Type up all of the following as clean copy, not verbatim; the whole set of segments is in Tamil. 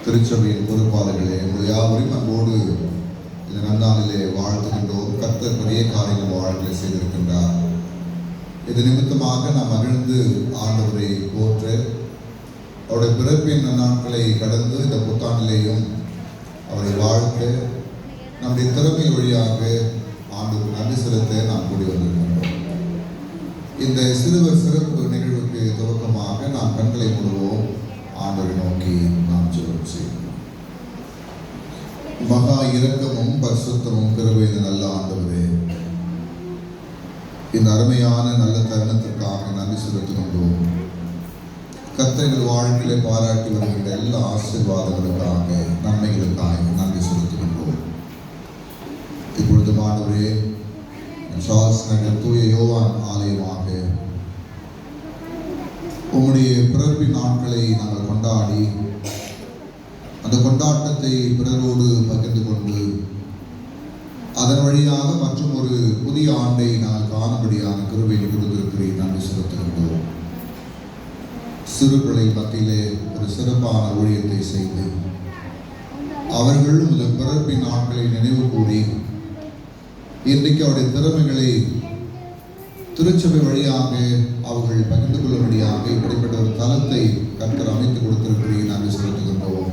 திருச்சபையின் பொறுப்பாளர்களே, உங்கள் யாவரையும் அன்போடு இந்த நன்னாளிலே வாழ்த்துகின்றோம். கர்த்தர் பெரிய காரியங்கள் வாழ்க்கையை செய்திருக்கின்றார். இது நிமித்தமாக நாம் மகிழ்ந்து ஆண்டவரை போற்று, அவருடைய பிறப்பின் நாட்களை கடந்து இந்த புத்தாண்டிலேயும் அவரை வாழ்க்க நம்முடைய திறமை வழியாக ஆண்டவருக்கு நன்றி செலுத்த நாம் கூடி வந்திருக்கின்றோம். இந்த சிறுவர் சிறப்பு நிகழ்வுக்கு துவக்கமாக நாம் கண்களை மூடுவோம். ஆண்டவரை நோக்கி நாம் ஜெபம் செய்வோம். மகா இரக்கமும் பரிசுத்தமும் கிருபையுள்ள நல்ல ஆண்டவரே, இந்த அருமையான நல்ல தருணத்திற்காக நன்றி செலுத்துகின்றோம். கர்த்தர் வாழ்க்கையிலே பாராட்டி வருகின்ற எல்லா ஆசீர்வாதங்களுக்காக, நன்மைகளுக்காக நன்றி செலுத்துகின்றோம். இப்பொழுது ஆண்டவரே, சார்ல்ஸ் நகர் தூய யோவான் ஆலயமாக உம்முடைய பிறப்பின் நாட்களை நாங்கள் கொண்டாடி அந்த கொண்டாட்டத்தை பிறரோடு பகிர்ந்து கொண்டு அதன் வழியாக மற்றும் ஒரு புதிய ஆண்டை நாங்கள் காணும்படியான கிருபையை கொடுத்திருக்கிறேன். நன்றி செலுத்துகின்றோம். சிறுபிள்ளை மத்தியிலே ஒரு சிறப்பான ஊழியத்தை செய்து அவர்களும் இந்த பிறப்பின் நாட்களை நினைவு கூறி இன்றைக்கு அவருடைய திறமைகளை திருச்சபை வழியாக அவர்கள் பகிர்ந்து கொள்ளும்படியாக இப்படிப்பட்ட ஒரு தளத்தை கர்த்தர் அமைத்து கொடுத்திருக்கிறேன். நன்றி செலுத்துகின்றோம்.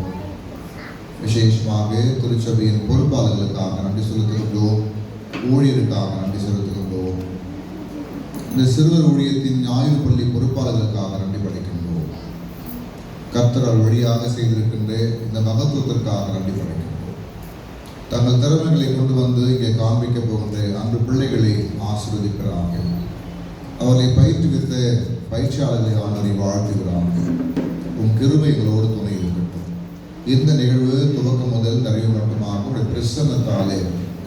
விசேஷமாக திருச்சபையின் பொறுப்பாளர்களுக்காக நன்றி செலுத்துகின்றோம். ஊழியருக்காக நன்றி செலுத்துகின்றோம். இந்த சிறுவர் ஊழியத்தின் ஞாயிறு பள்ளி பொறுப்பாளர்களுக்காக நன்றி படைக்கின்றோம். கர்த்தர் வழியாக செய்திருக்கின்ற இந்த மகத்துவத்திற்காக நன்றி படைக்கின்றோம். தங்கள் திறமைகளை கொண்டு வந்து இங்கே காண்பிக்க போகின்ற அன்று பிள்ளைகளை ஆசீர்வதிக்கிறார்கள். அவர்களை பயிற்றுவித்த பயிற்சியாளர்களை ஆண்டவரை வாழ்த்துகிறார்கள். உன் கிருபை எங்களோடு துணை இருக்கட்டும். இந்த நிகழ்வு துவக்கம் முதல் நிறைவு மட்டுமாக உடைய பிரசன்னத்தாலே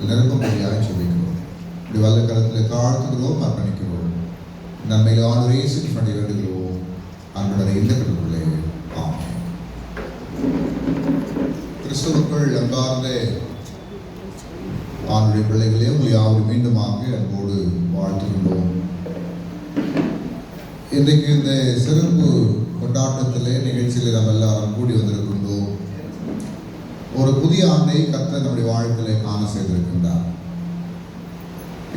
நிரப்பும்படியாக சொல்லிக்கிறோம். இப்படி வல்ல கரத்தில் தாழ்த்துகிறோம், அர்ப்பணிக்கிறோம். நன்மையில் ஆண்டவரை சிற்றி வேண்டுகிறோம். அன்புடனே இந்த கடவுளே, ஆமென். கிறிஸ்துவுக்குள் அன்பார்ந்த ஆண்டுடைய பிள்ளைகளே, உங்களை யாரும் மீண்டுமாக அன்போடு வாழ்த்துகின்றோம். இன்றைக்கு இந்த சிறப்பு கொண்டாட்டத்திலே நிகழ்ச்சியில் நம்ம எல்லாரும் கூடி வந்திருக்கின்றோம். ஒரு புதிய ஆண்டை கர்த்தர் நம்முடைய வாழ்க்கையிலே காண செய்திருக்கின்றார்.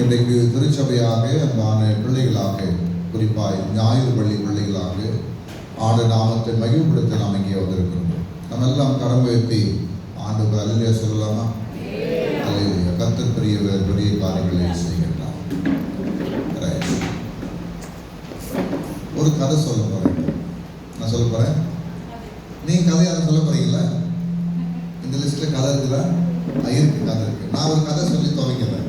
இன்றைக்கு திருச்சபையாக அன்பான பிள்ளைகளாக, குறிப்பாக ஞாயிறு பள்ளி பிள்ளைகளாக ஆண்டு நாமத்தை மகிழ்வுபடுத்த நாம் இங்கே வந்திருக்கின்றோம். நம்ம எல்லாம் கரம் உயர்த்தி ஆண்டுக்கு அல்லேலூயா சொல்லலாமா? அல்லேலூயா. கர்த்தர் பெரிய காரியங்களை செய்கின்றார். ஒரு கதை சொல்ல போறேன். நான் சொல்ல போறேன். நீங்க கதை யாரும் சொல்ல போறீங்களா? இந்த லிஸ்ட்ல கதை இருக்குதா? இருக்கு, கதை இருக்கு. நான் ஒரு கதை சொல்லி துவங்கிறேன்,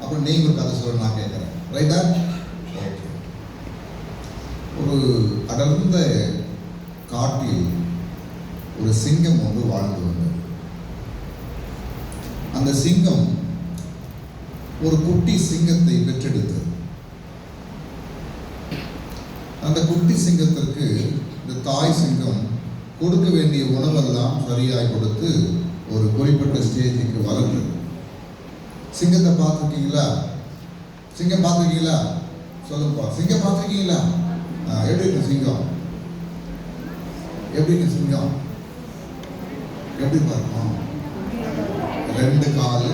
அப்புறம் நீங்க ஒரு கதை சொல்ல நான் கேட்கிறேன். ரைட்டா? ஓகே. ஒரு அடர்ந்த காட்டில் ஒரு சிங்கம் ஒன்று வாழ்ந்து வந்தது. அந்த சிங்கம் ஒரு குட்டி சிங்கத்தை பெற்றெடுத்தது. அந்த குட்டி சிங்கத்திற்கு இந்த தாய் சிங்கம் கொடுக்க வேண்டிய உணவெல்லாம் சரியாய் கொடுத்து ஒரு குறிப்பிட்ட ஸ்டேஜுக்கு வளர்ந்தது. சிங்கத்தை பார்த்துருக்கீங்களா? சிங்கம் பார்த்துருக்கீங்களா? சொல்லுப்பா, சிங்கம் பார்த்துருக்கீங்களா? எப்படி இருக்கு சிங்கம்? எப்படி இருக்கு சிங்கம்? எப்படி பார்க்கணும்? 2 காலு,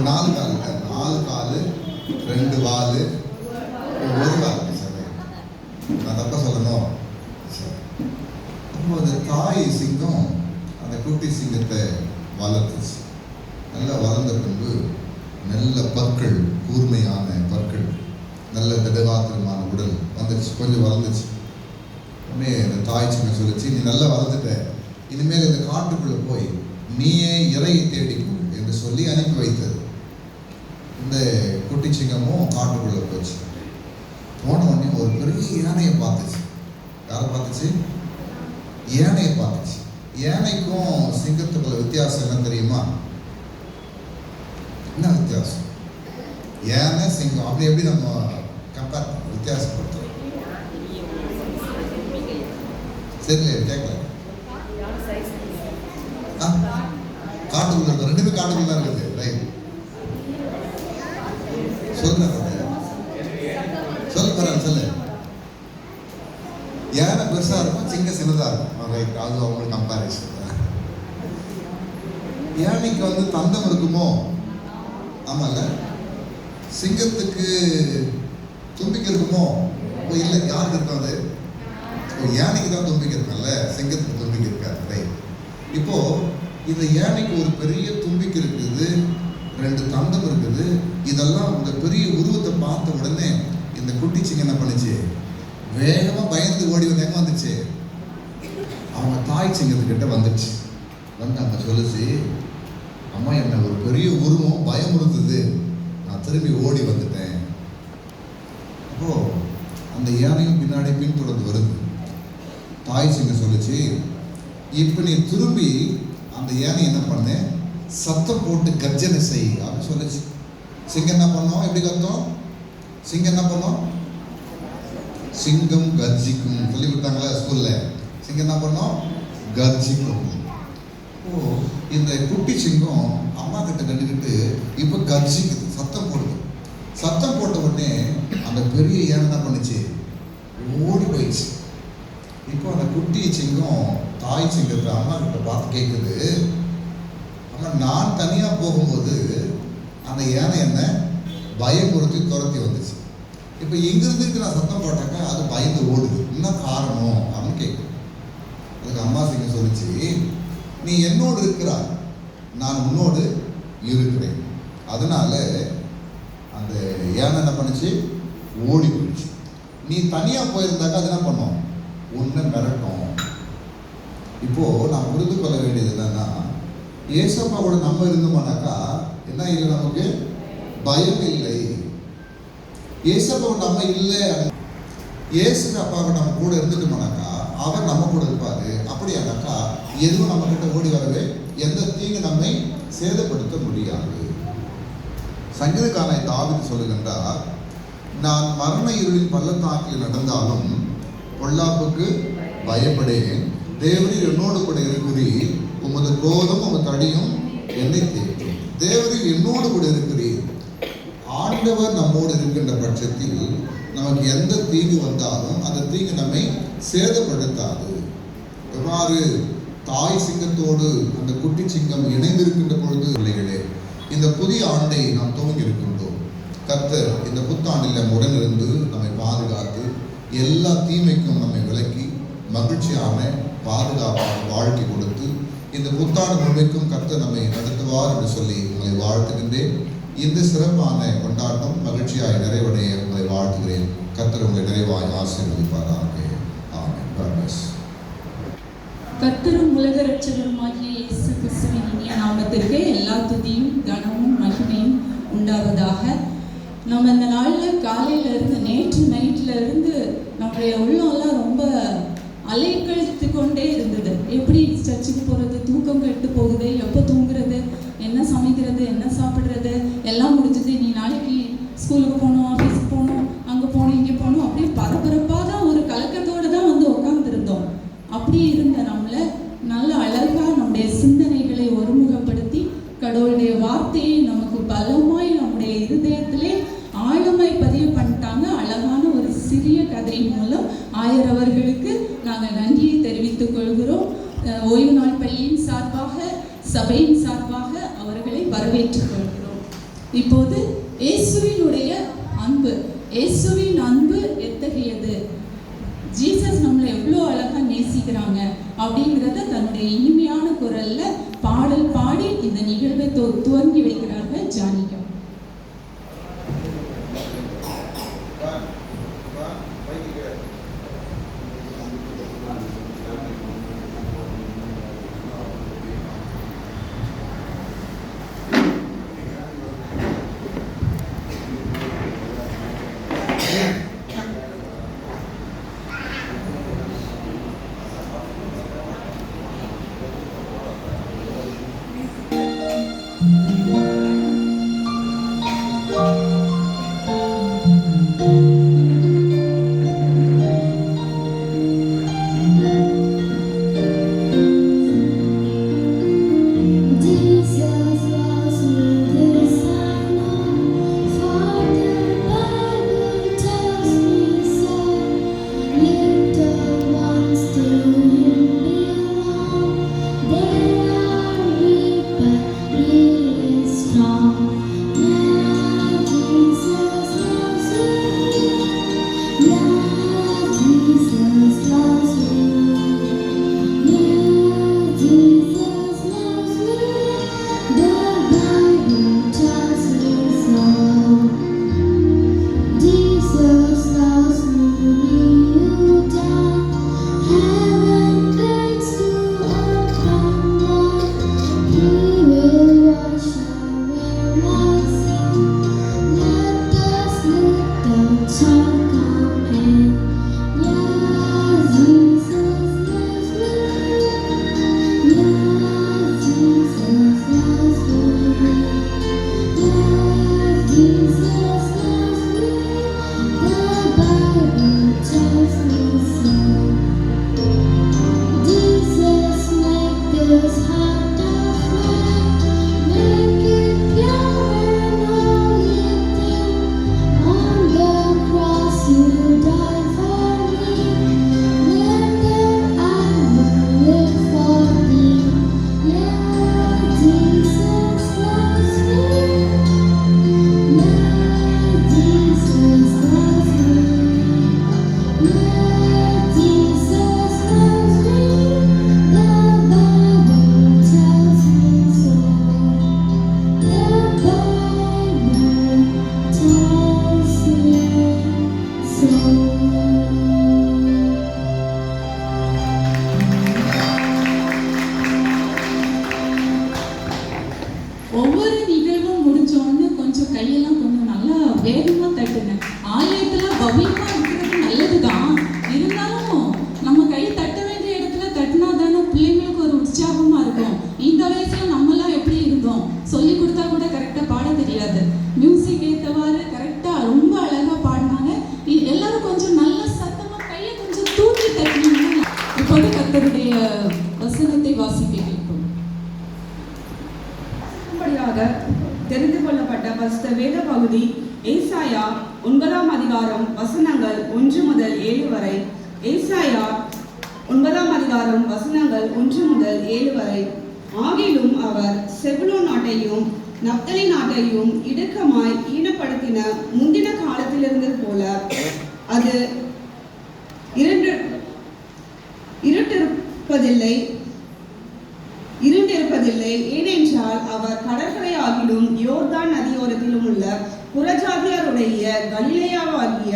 4 காலு, 4 காலு, 2 வாலு, 1 வால். நான் தப்பா சொல்லணும். அப்போ அந்த தாய் சிங்கம் அந்த குட்டி சிங்கத்தை வளர்த்துச்சு. நல்லா வளர்ந்த பின்பு நல்ல பற்கள், கூர்மையான பற்கள், நல்ல திடகாத்திரமான உடல் வந்துடுச்சு. கொஞ்சம் வளர்ந்துச்சு. உடனே அந்த தாய் சிங்கம் சொல்லிச்சு, நீ நல்லா வளர்ந்துட்ட, இனிமேல் இந்த காட்டுக்குள்ளே போய் நீயே இறையை தேடிக்கொள் என்று சொல்லி அனுப்பி வைத்தது. இந்த குட்டி சிங்கமும் காட்டுக்குள்ளே போச்சு. போன உடனே ஒரு பெரிய யானையை பார்த்துச்சு. யாரை பார்த்துச்சு? யானையை பார்த்துச்சு. யானைக்கும் சிங்கத்துக்குள்ள வித்தியாசம் என்ன தெரியுமா? என்ன வித்தியாசம்? யானை சிங்கம் அப்படி எப்படி நம்ம கம்பேர் வித்தியாசப்படுத்துறோம்? சரி, கேட்கல. காட்டுக்குள்ள இருக்கு, 2 காட்டுக்குள்ள இருக்குது. ரைட், சொல்றேன். சொல்லு. யானை பெருசாக இருக்கும், சிங்கம் சின்னதாக இருக்கும். ரைட், அது அவங்களுக்கு கம்பேரிசன். யானைக்கு வந்து தந்தம் இருக்குமோ? ஆமாம்ல. சிங்கத்துக்கு தும்பிக்கை இருக்குமோ? இல்லை. யாருக்கு இருக்கும் அது? யானைக்கு தான் தும்பிக்கை இருக்கும்ல, சிங்கத்துக்கு தும்பிக்கை இருக்காது. ரைட். இப்போ இந்த யானைக்கு ஒரு பெரிய தும்பிக்கை இருக்குது, 2 தந்தம் இருக்குது. இதெல்லாம் இந்த பெரிய உருவத்தை பார்த்த உடனே இந்த குட்டி சிங்கம் என்ன பண்ணுச்சு? வேகமாக பயந்து ஓடி வந்து எங்கே வந்துச்சு? அவங்க தாய் சிங்கத்துக்கிட்ட வந்துச்சு. வந்து அங்கே சொல்லுச்சு, அம்மா என்ன ஒரு பெரிய உருவம் பயம் இருந்தது, நான் திரும்பி ஓடி வந்துட்டேன். அப்போ அந்த யானையும் பின்னாடி பின்தொடர்ந்து வருது. தாய் சிங்கம் சொல்லுச்சு, இப்போ நீ திரும்பி அந்த யானை என்ன பண்ண, சத்தம் போட்டு கர்ஜனை செய் அப்படின்னு சொல்லுச்சு. சிங்கம் என்ன பண்ணோம்? எப்படி கத்தோம்? சிங்கம் என்ன பண்ணோம்? சிங்கம் கர்ஜிக்கும் சொல்லி கொடுத்தாங்களா ஸ்கூல்ல. சிங்கம் என்ன பண்ணோம்? கர்ஜிக்கும். ஓ, இந்த குட்டி சிங்கம் அம்மா கிட்ட கண்டுக்கிட்டு இப்போ கர்ஜிக்குது, சத்தம் போடுது. சத்தம் போட்ட உடனே அந்த பெரிய யானை என்ன பண்ணுச்சு? ஓடி போயிடுச்சு. இப்போ அந்த குட்டி சிங்கம் தாய் சிங்கத்தை அம்மா கிட்ட பார்த்து கேட்குது, அம்மா நான் தனியாக போகும்போது அந்த யானை என்ன பயமுறுத்தி துரத்தி வந்துச்சு. இப்போ இங்கிருந்து நான் சத்தம் போட்டாக்கா அது பயந்து ஓடுது, என்ன காரணம் அப்படின்னு கேட்குது. அதுக்கு அம்மா சிங்கம் சொல்லிச்சு, நீ என்னோடு இருக்கிறாய், நான் உன்னோடு இருக்கிறேன். அதனால அந்த யானை என்ன பண்ணுச்சு? ஓடி போயிடுச்சு. நீ தனியாக போயிருந்தாக்கா அது என்ன பண்ணும்? உன்னை மிரட்டும். இப்போ நான் புரிந்து கொள்ள வேண்டியது என்னன்னா, ஏசப்பாவோட நம்ம இருந்தோம்னாக்கா என்ன இல்லை, நமக்கு பயம் இல்லை. ஏசப்பாவோட நம்ம இல்லை, ஏசு அப்பாவை நம்ம கூட இருந்துட்டோம்னாக்கா அவர் நம்ம கூட இருப்பாரு. அப்படியானாக்கா எதுவும் நம்ம கிட்ட ஓடி வரவே, எந்த தீங்கு நம்மை சேதப்படுத்த முடியாது. சங்கீதக்காரன் தாவீது சொல்லுகின்றார், நான் மரண இருளின் பள்ளத்தாக்கில் நடந்தாலும் பொல்லாப்புக்கு பயப்படேன், தேவரீர் என்னோடு கூட இருக்கிறீர், உமது கோலும் உமது தடியும் என்னை தேற்றும். தேவரீர் என்னோடு கூட இருக்கிறீர். ஆண்டவர் நம்மோடு இருக்கின்ற பட்சத்தில் நமக்கு எந்த தீங்கு வந்தாலும் அந்த தீங்கு நம்மை சேதப்படுத்தாது. எவ்வாறு தாய் சிங்கத்தோடு அந்த குட்டி சிங்கம் இணைந்திருக்கின்ற பொழுது, பிள்ளைகளே, இந்த புதிய ஆண்டை நாம் துவங்கி இருக்கின்றோம். கர்த்தர் இந்த புத்தாண்டில் உடனிருந்து நம்மை பாதுகாத்து எல்லா தீமைக்கும் நம்மை விலக்கி மகிழ்ச்சியான பாதுகாப்பான வாழ்க்கை கொடுத்து இந்த புத்தாண்டு முழுமைக்கும் கர்த்தர் நம்மை நடத்துவார் என்று சொல்லி உங்களை வாழ்த்துகின்றேன். இந்த சிறப்பான கொண்டாட்டம் மகிழ்ச்சியாய் நிறைவடைய உங்களை வாழ்த்துகிறேன். கர்த்தர் உங்களை நிறைவாய் ஆசீர்வதிப்பாராக. ஆமென். கர்த்தரும் உலக இரட்சகருமாகிய இயேசு கிறிஸ்துவின் இனிய நாமத்திற்கு எல்லா துதியும் கனமும் மகிமையும் உண்டாவதாக. நம்ம இந்த நாளில் காலையிலேருந்து நேற்று நைட்டில் இருந்து நம்முடைய உள்ளம்லாம் ரொம்ப அலைக்கழித்து கொண்டே இருந்தது. எப்படி சர்ச்சுக்கு போகிறது, தூக்கம் கெட்டு போகுது, எப்போ தூங்குறது, என்ன சமைக்கிறது, என்ன சாப்பிட்றது, எல்லாம் முடிஞ்சது, நீ நாளைக்கு ஸ்கூலுக்கு போகணும், ஆஃபீஸுக்கு போகணும், அங்கே போகணும், இங்கே போகணும், அப்படியே பரபரப்பாக தான் ஒரு கலக்கத்தோடு தான் வந்து உட்காந்துருந்தோம். அப்படி இருந்த நம்மளை நல்ல அழகாக நம்முடைய சிந்தனைகளை ஒருமுகப்படுத்தி கடவுளுடைய வார்த்தையை நமக்கு பலமாய் நம்முடைய இருதயத்திலே ஆழமாய் பதிவு பண்ணிட்டாங்க. அழகான ஒரு சிறிய கதையின் மூலம் ஆயரவர்களுக்கு நாங்கள் நன்றியை தெரிவித்துக் கொள்கிறோம். ஓய்வு நாள் பள்ளியின் சார்பாக, சபையின் சார்பாக அவர்களை வரவேற்றுக் கொள்கிறோம். இப்போது இயேசுவினுடைய அன்பு, இயேசுவின் அன்பு எத்தகையது, ஜீசஸ் நம்மளை எவ்வளோ அழகாக நேசிக்கிறாங்க அப்படிங்கிறத தன்னுடைய இனிமையான குரல்ல பாடல் பாடி இந்த நிகழ்வை துவங்கி வைக்கிறார்கள் ஜானிகா. ஒவ்வொரு நிகழ்வும் முடிஞ்சோன்னு கொஞ்சம் கையெல்லாம் கொஞ்சம் நல்லா வேகமா தட்டுங்க. ஆலயத்துல பவ்யமா இருக்கிறது நல்லதுதான், இருந்தாலும் நம்ம கை தட்ட வேண்டிய இடத்துல தட்டினா தானே பிள்ளைங்களுக்கு ஒரு உற்சாகமா இருக்கும். இந்த வயசுல நம்மலாம் எப்படி இருந்தோம், சொல்லி கொடுத்தா கூட கரெக்டா பாட தெரியாது. மியூசிக் ஏத்தவாறு கரெக்டா ரொம்ப அழகா பாடினாங்க. எல்லாரும் கொஞ்சம் நல்ல சத்தமா கையை கொஞ்சம் தூக்கி தட்டினீங்கன்னா இப்போது கர்த்தருடைய வசனத்தை வாசிக்க கேட்கும். தெரிந்து கொள்ளப்பட்ட பரிசுத்த வேத பகுதி ஏசாயா 9ஆம் அதிகாரம் வசனங்கள் 1 முதல் 7 வரை. ஏசாயா 9ஆம் அதிகாரம் வசனங்கள் 1 முதல் 7 வரை. ஆகிலும் அவர் செபுலோன் நாட்டையும் நப்தலி நாட்டையும் இடுக்கமாய் ஈனப்படுத்தின முந்தின காலத்திலிருந்தது போல அது இருண்டிருப்பதில்லை. ஏனென்றால் அவர் கடற்கரை ஆகிலும் யோர்தான் நதியோரத்திலும் உள்ள புறஜாதியாருடைய கலிலேயாவாகிய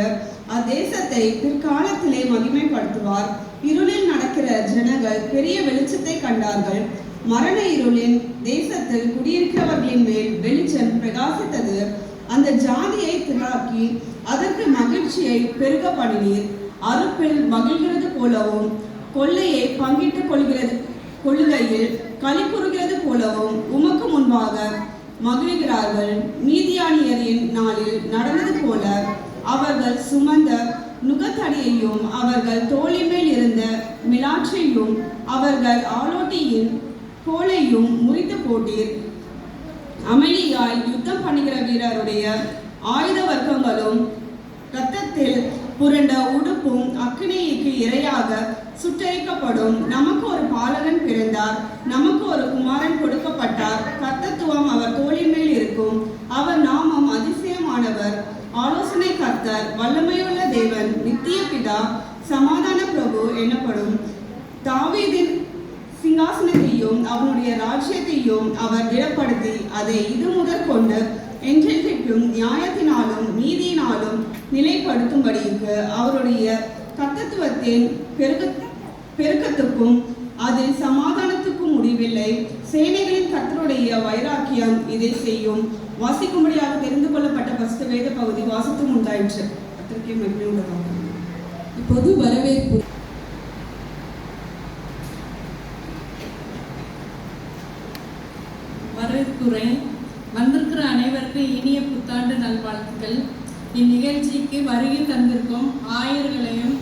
அத்தேசத்தை பிற்காலத்திலே மகிமைப்படுத்துவார். இருளில் நடக்கிற ஜனங்கள் பெரிய வெளிச்சத்தை கண்டார்கள். மரண இருளின் தேசத்தில் குடியிருக்கிறவர்களின் மேல் வெளிச்சம் பிரகாசித்தது. அந்த ஜாதியை திராக்கி அதற்கு மகிழ்ச்சியை பெருக பண்ணினீர். அறுப்பில் மகிழ்கிறது போலவும் கொள்ளையை பங்கிட்டுக் கொள்ளுகையில் களி கூறுகிறது போலவும் உமக்கு முன்பாக மகிழ்கிறார்கள். மீதியானியரின் நாளில் நடந்தது போல அவர்கள் சுமந்த நுகத்தடியையும் அவர்கள் தோளின் மேல் இருந்த மிலாற்றையும் அவர்கள் ஆலோட்டியின் கோலையும் முறித்து போட்டீர். அமைதியாய் யுத்தம் பண்ணுகிற வீரருடைய ஆயுத வர்க்கங்களும் இரத்தத்தில் புரண்ட உடுப்பும் அக்கினிக்கு இரையாக சுட்டரிக்கப்படும். நமக்கு ஒரு பாலகன் பிறந்தார், நமக்கு ஒரு குமாரன் கொடுக்கப்பட்டார். கர்த்தத்துவம் அவர் தோளின் மேல் இருக்கும். அவர் நாமம் அதிசயமானவர், ஆலோசனை கர்த்தர், வல்லமையுள்ள தேவன், நித்திய பிதா, சமாதான பிரபு எனப்படும். தாவீதின் சிங்காசனத்தையும் அவனுடைய ராஜ்யத்தையும் அவர் திடப்படுத்தி அதை இது முதற் கொண்டு என்றென்றைக்கும் நியாயத்தினாலும் நீதியினாலும் நிலைப்படுத்தும்படிக்கு அவருடைய கர்த்தத்துவத்தின் பெருக்கத்துக்கும் அதில் சமாதானத்துக்கும் முடிவில்லை. சேனைகளின் கர்த்தருடைய வைராக்கியம் இதை செய்யும். வாசிக்கும்படியாக தெரிந்து கொள்ளப்பட்ட பரிசுத்த வேத பகுதி வாசித்து உண்டாயிற்று. கர்த்தருக்கே மகிமை உண்டாவதாக. இப்போது வரவேற்பு. வரவேற்புரை. வந்திருக்கிற அனைவருக்கும் இனிய புத்தாண்டு நல்வாழ்த்துக்கள். இந்நிகழ்ச்சிக்கு வருகை தந்திருக்கும் ஆயர்களையும்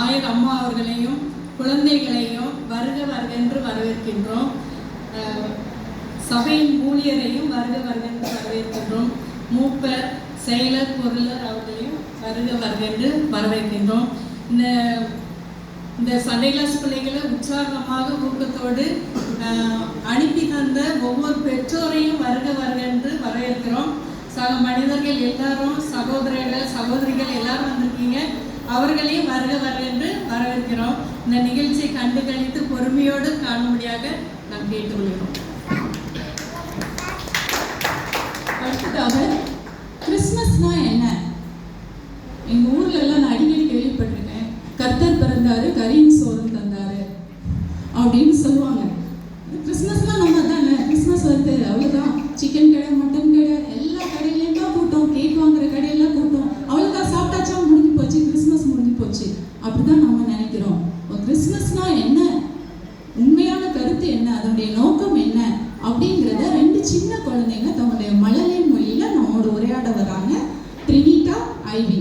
ஆயர் அம்மா அவர்களையும் குழந்தைகளையும் வருக வருக என்று வரவேற்கின்றோம். சபையின் ஊழியரையும் வருக வருக என்று வரவேற்கின்றோம். மூப்பர், செயலர், பொருளர் அவர்களையும் வருக வருக என்று வரவேற்கின்றோம். இந்த சண்டே கிளாஸ் பிள்ளைகளை உற்சாகமாக ஊக்கத்தோடு அனுப்பி தந்த ஒவ்வொரு பெற்றோரையும் வருக வருக என்று வரவேற்கிறோம். சக மனிதர்கள் எல்லாரும், சகோதரர்கள் சகோதரிகள் எல்லாரும் வந்திருக்கீங்க, அவர்களையும் வருக வருக என்று வரவேற்கிறோம். இந்த நிகழ்ச்சியை கண்டு கழித்து பொறுமையோடு காணும்படியாக நாம் கேட்டுக்கொள்கிறோம். அடுத்ததாக கிறிஸ்மஸ்னா என்ன? எங்க ஊர்ல எல்லாம் நான் அடிக்கடி கேள்விப்பட்டிருக்கேன். கர்த்தர் பிறந்தாரு, கரியும் சோறும் தந்தாரு அப்படின்னு சொல்லுவாங்க. கிறிஸ்மஸ்னா நம்ம தானே, கிறிஸ்மஸ் வருது அவ்வளவுதான். சிக்கன் கடை, மட்டன் கடை, எல்லா கடையிலையும் தான் கூட்டம். கேக் வாங்குற கடையெல்லாம் கூட்டம். அவ்வளவுதான், சாப்பிட்டாச்சா, முடிஞ்சு போச்சு, கிறிஸ்மஸ் முடிஞ்சு போச்சு. அப்படிதான் நம்ம நினைக்கிறோம். கிறிஸ்மஸ்னா என்ன, உண்மையான கருத்து என்ன, அதனுடைய நோக்கம் என்ன அப்படிங்கிறத ரெண்டு சின்ன குழந்தைங்க தங்களுடைய மழலை மொழியில நம்மோட உரையாட வராங்க. ட்ரினிட்டா, ஐவி.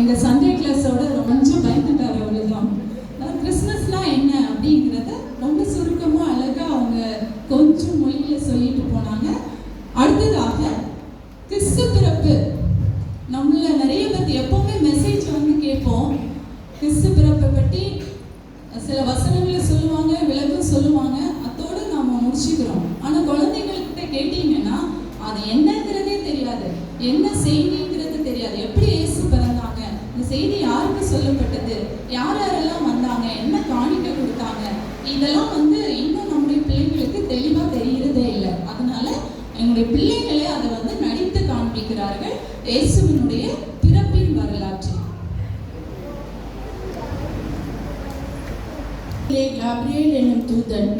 எங்க சண்டே கிளாஸோட கொஞ்சம் பயந்துட்டாரு அவ்வளவுதான். கிறிஸ்மஸ்லாம் என்ன அப்படிங்கிறத ரொம்ப சுருக்கமா அழகா அவங்க கொஞ்சம் மொழியில சொல்லிட்டு போனாங்க. அடுத்ததாக கிறிஸ்து பிறப்பு. நம்மள நிறைய பத்தி எப்பவுமே மெசேஜ் வந்து கேட்போம், கிறிஸ்து பிறப்பை பற்றி சில வசனங்களை சொல்லுவாங்க, விளக்கம் சொல்லுவாங்க, அதோடு நாம முடிச்சுக்கிறோம். ஆனா குழந்தைங்கள்கிட்ட கேட்டீங்கன்னா அது என்னங்கிறதே தெரியாது, என்ன செய்திங்கிறது தெரியாது. எப்படி இயேசு பிறந்தாங்க, இந்த செய்தி யாருக்கு சொல்லப்பட்டது, யார் யாரெல்லாம் வந்தாங்க, என்ன காணிக்கை கொடுத்தாங்க, இதெல்லாம் வந்து இன்னும் நம்முடைய பிள்ளைங்களுக்கு தெளிவா தெரியறதே இல்லை. அதனால எங்களுடைய பிள்ளைகளே அதை வந்து நடித்து காண்பிக்கிறார்கள் இயேசுவினுடைய பிறப்பின் வரலாற்று. காபிரியேல் என்னும் தூதன்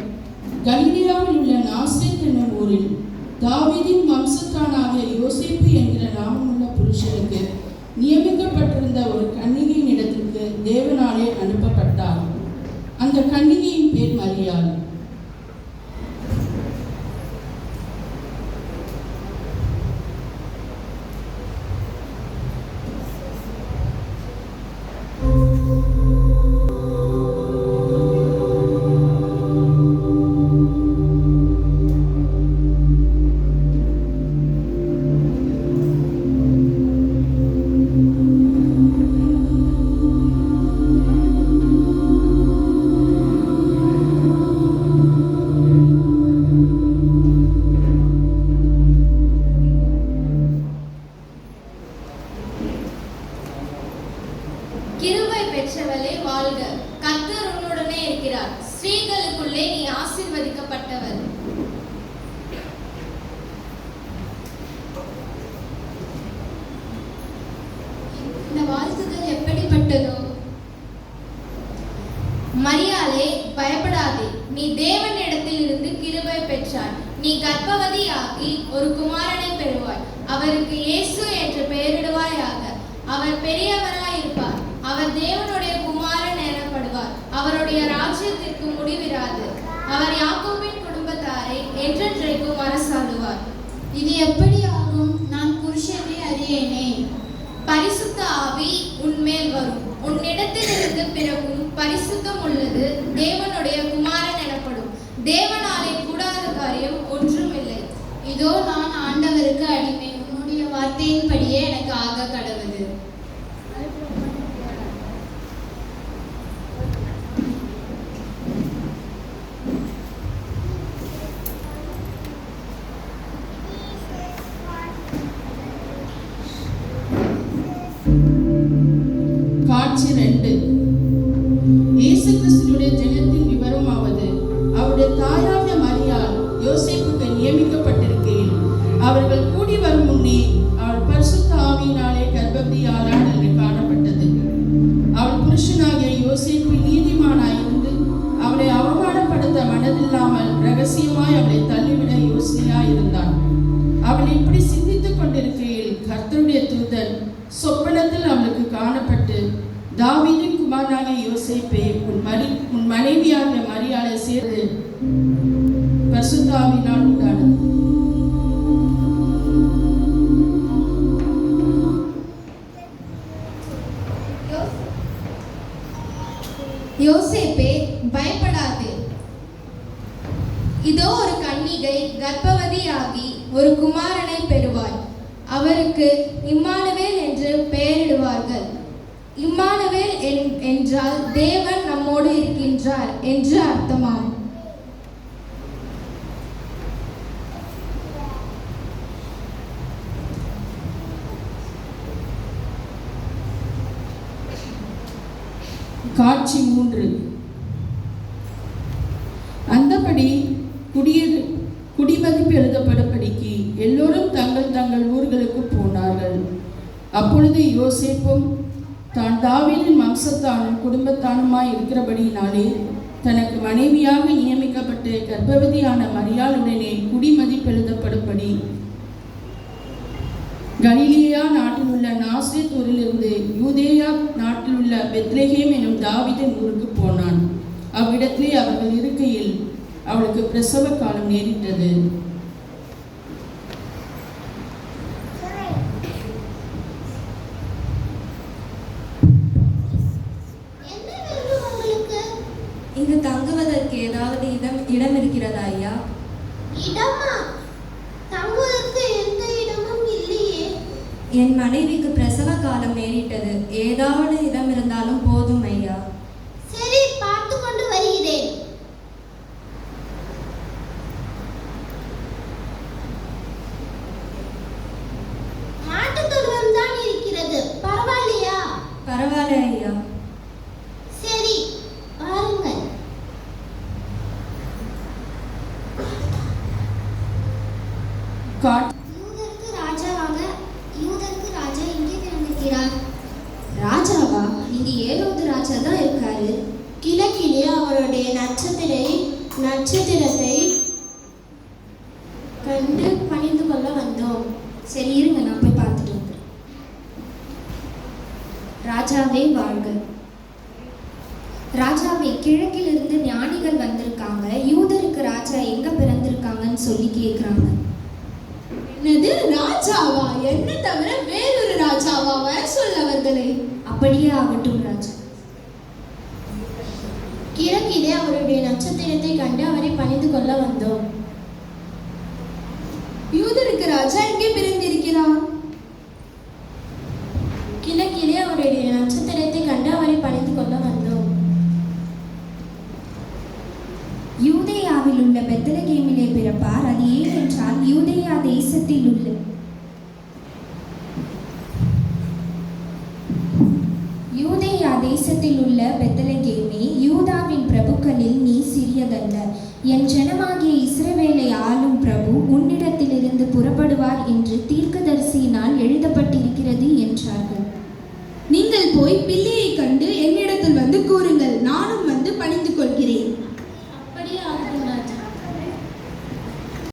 கலிலேயாவில் உள்ள நாசரேத் என்னும் ஊரில் தாவீதின் வம்சத்தானாகிய யோசேப்பு என்கிற நாமமுள்ள புருஷனுக்கு நியமிக்கப்பட்டிருந்த ஒரு கன்னிகையின் இடத்திற்கு தேவனாலே அனுப்பப்பட்டார். அந்த கன்னிகையின் பேர் மரியாள். கிருபை பெற்றவளே வாழ்க, கர்த்தர் உன்னுடனே இருக்கிறார், ஸ்திரீகளுக்குள்ளே நீ ஆசீர்வதிக்கப்பட்டவர். இந்த வாழ்த்துதல் எப்படிப்பட்டதோ? மரியாளே, பயப்படாதே, நீ தேவனிடத்தில் இருந்து கிருபை பெற்றாய். நீ கர்ப்பவதியாகி ஒரு குமாரனை பெறுவாய். அவருக்கு இயேசு என்று பெயரிடுவாயாக. அவர் பெரியவராயிருப்பார். அவர் தேவனுடைய குமாரன் எனப்படுவார். அவருடைய ராஜ்யத்திற்கு முடிவிராது. அவர் யாக்கோபின் குடும்பத்தாரை என்றென்றைக்கும் அரசாளுவார். இது எப்படி ஆகும்? நான் புருஷனை அறியேனே. பரிசுத்த ஆவி உன்மேல் வரும். உன்னிடத்திலிருந்து பிறகும் பரிசுத்தம் உள்ளது தேவனுடைய குமாரன் எனப்படும். தேவனாலே கூடாத காரியம் ஒன்றுமில்லை. இதோ நான் ஆண்டவருக்கு அடிமை. உன்னுடைய வார்த்தையின்படியே எனக்கு ஆக கடவுது. காட்சி 2. இயேசு கிறிஸ்துவினுடைய ஜெனத்தின் விவரமாவது, அவருடைய தாயாகிய மரியாள் யோசேப்புக்கு நியமிக்கப்பட்டிருக்கையில் அவர்கள் கூடி வரும் முன்னே அவள் பரிசுத்த ஆவியினாலே கர்ப்பவதியானாள் என்று காணப்பட்டது. அவள் புருஷனாகிய யோசேப்பு நீதிமானாயிருந்து அவளை அவமானப்படுத்த மனதில்லாமல் ரகசியமாய் அவளை தள்ளிவிட யோசனையாயிருந்தான். அவள் இப்படி சிந்தித்துக் கொண்டிருக்கையில் கர்த்தருடைய தூதன் சொப்பனத்தில் அவளுக்கு காணப்பட்டு, தாவீதின் குமாரனாகிய யோசேப்பே, உன் மனைவியாகிய மரியாளை சேர்ந்து பரிசுத்த ஆவியினால் உண்டானது. யோசேப்பே, பயப்படாதே. இதோ ஒரு கன்னிகை கர்ப்பவதியாகி ஒரு குமாரனை பெறுவாய். அவருக்கு இம்மானுவேல் என்று பெயரிடுவார்கள். இம்மானுவேல் என்றால் தேவன் நம்மோடு இருக்கின்றார் என்று அர்த்தமாம். காட்சி 3. அந்தபடி குடிமதிப்பு எழுதப்படும்படிக்கு எல்லோரும் தங்கள் தங்கள் ஊர்களுக்கு போனார்கள். அப்பொழுது யோசேப்பும் தான் தாவீதின் வம்சத்தானும் குடும்பத்தானுமாய் இருக்கிறபடியினாலே தனக்கு மனைவியாக நியமிக்கப்பட்டு கர்ப்பவதியான மரியாளுடனே குடிமதிப்பு எழுதப்படும்படி கலிலேயா நாட்டில் உள்ள நாசரேத் ஊரிலிருந்து யூதேயா நாட்டில் உள்ள பெத்லெகேம் எனும் தாவீதின் ஊருக்கு போனான். அவ்விடத்திலே அவர்கள் இருக்கையில் அவளுக்கு பிரசவ காலம் நேரிட்டது. இருக்கிறதா ஐயா? இடமா? தங்குவதற்கு எந்த இடமும் இல்லையே. என் மனைவிக்கு பிரசவ காலம் நேரிட்டது. ஏதாவது இடம் இருந்தாலும் போதும் ஐயா. சரி, பார்த்து கொண்டு வருகிறேன். மாட்டுத் தொழுவம் தான் இருக்கிறது. பரவாயில்லையா? பரவாயில்ல ஐயா. சரி, வாருங்கள். யூதருக்கு ராஜா இங்கே பிறந்திருக்கிறார். ராஜாவா? இங்க ஏரோது ராஜா தான் இருக்காரு. கிழக்கிலே அவருடைய நட்சத்திரத்தை கண்டு பணிந்து கொள்ள வந்தோம். சரி இருங்க, நான் போய் பார்த்துட்டு வந்துடுறேன். ராஜாவே வாழ்க. ராஜாவே, கிழக்கிலிருந்து ஞானிகள் வந்திருக்காங்க. யூதருக்கு ராஜா எங்க பிறந்திருக்காங்கன்னு சொல்லி கேட்குறாங்க. என்னது, ராஜாவா? என்ன தவிர வேறொரு ராஜாவா? வர சொல்லவர்களே. அப்படியே ஆகட்டும் ராஜா. கிழக்கிலே அவருடைய நட்சத்திரத்தை கண்டு அவரை பணிந்து கொள்ள வந்தோம். யூதருக்கு ராஜா எங்கே பிறந்திருக்கிறார்? கிழக்கிலே அவருடைய நட்சத்திரத்தை கண்டு அவரை பணிந்து கொள்ள வந்தோம். யூதேயாவில் உள்ள பெத்லகேமிலே பிறப்பார். அது ஏன் என்றால் யூதேயா தேசத்தில் உள்ள பெத்லகேமே, யூதாவின் பிரபுக்களில் நீ சிறியதல்ல. என் ஜனமாகிய இஸ்ரவேலை ஆளும் பிரபு உன்னிடத்திலிருந்து புறப்படுவார் என்று தீர்க்கதரிசியினால் எழுதப்பட்டிருக்கிறது என்றார்கள். நீங்கள் போய் பிள்ளையை கண்டு என்னிடத்தில்